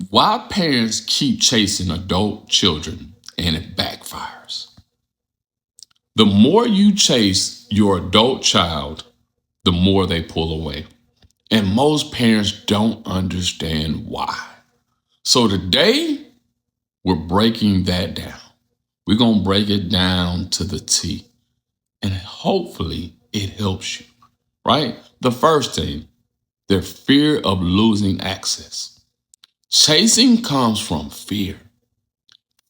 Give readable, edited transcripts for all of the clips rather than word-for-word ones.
Why parents keep chasing adult children and it backfires. The more you chase your adult child, the more they pull away. And most parents don't understand why. So today, we're breaking that down. We're going to break it down to the T. And hopefully it helps you, right? The first thing, their fear of losing access. Chasing comes from fear.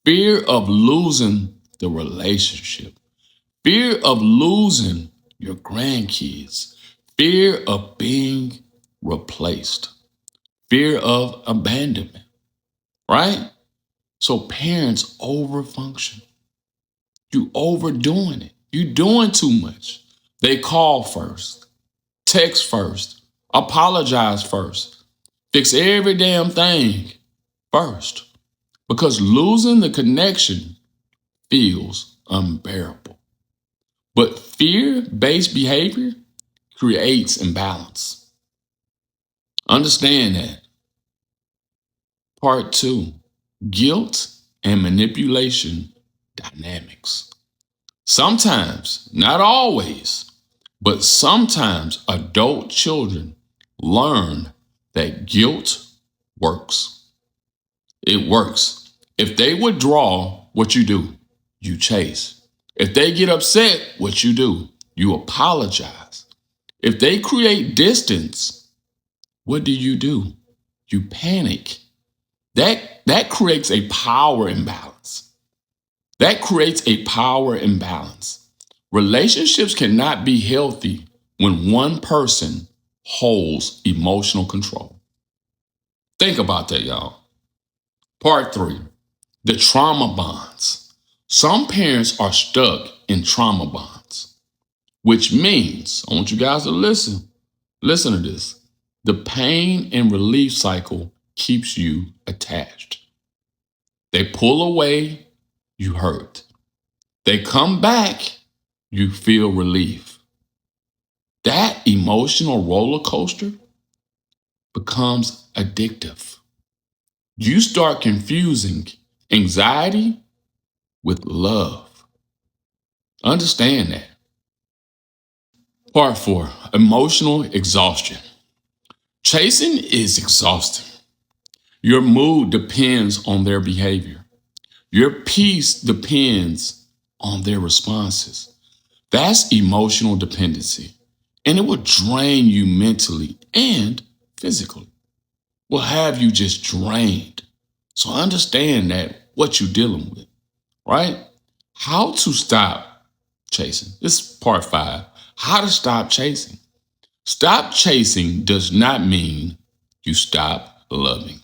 Fear of losing the relationship. Fear of losing your grandkids. Fear of being replaced. Fear of abandonment, right? So parents overfunction. You overdoing it. You doing too much. They call first, text first, apologize first, fix every damn thing first. Because losing the connection feels unbearable. But fear-based behavior creates imbalance. Understand that. Part 2, guilt and manipulation dynamics. Sometimes, not always, but sometimes adult children learn that guilt works. It works. If they withdraw, what you do? You chase. If they get upset, what you do? You apologize. If they create distance, what do? You panic. That creates a power imbalance. That creates a power imbalance. Relationships cannot be healthy when one person holds emotional control. Think about that, y'all. Part 3, the trauma bonds. Some parents are stuck in trauma bonds, which means, I want you guys to listen. Listen to this. The pain and relief cycle keeps you attached. They pull away, you hurt. They come back, you feel relief. That emotional roller coaster becomes addictive. You start confusing anxiety with love. Understand that. Part 4, emotional exhaustion. Chasing is exhausting. Your mood depends on their behavior. Your peace depends on their responses. That's emotional dependency. And it will drain you mentally and physically. Will have you just drained. So understand that what you're dealing with, right? How to stop chasing. This is part 5. How to stop chasing. Stop chasing does not mean you stop loving.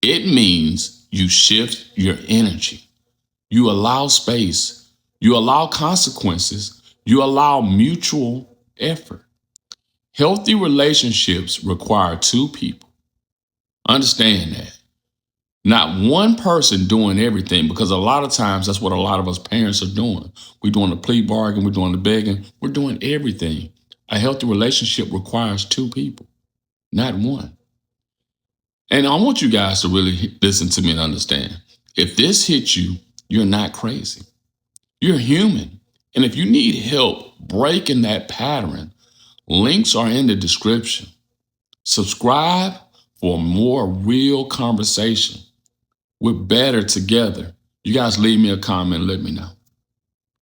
It means you shift your energy. You allow space. You allow consequences. You allow mutual effort. Healthy relationships require 2 people. Understand that. Not one person doing everything, because a lot of times that's what a lot of us parents are doing. We're doing the plea bargain, we're doing the begging, we're doing everything. A healthy relationship requires 2 people, not one. And I want you guys to really listen to me and understand. If this hits you, you're not crazy. You're human. And if you need help breaking that pattern, links are in the description. Subscribe for more real conversation. We're better together. You guys leave me a comment, let me know.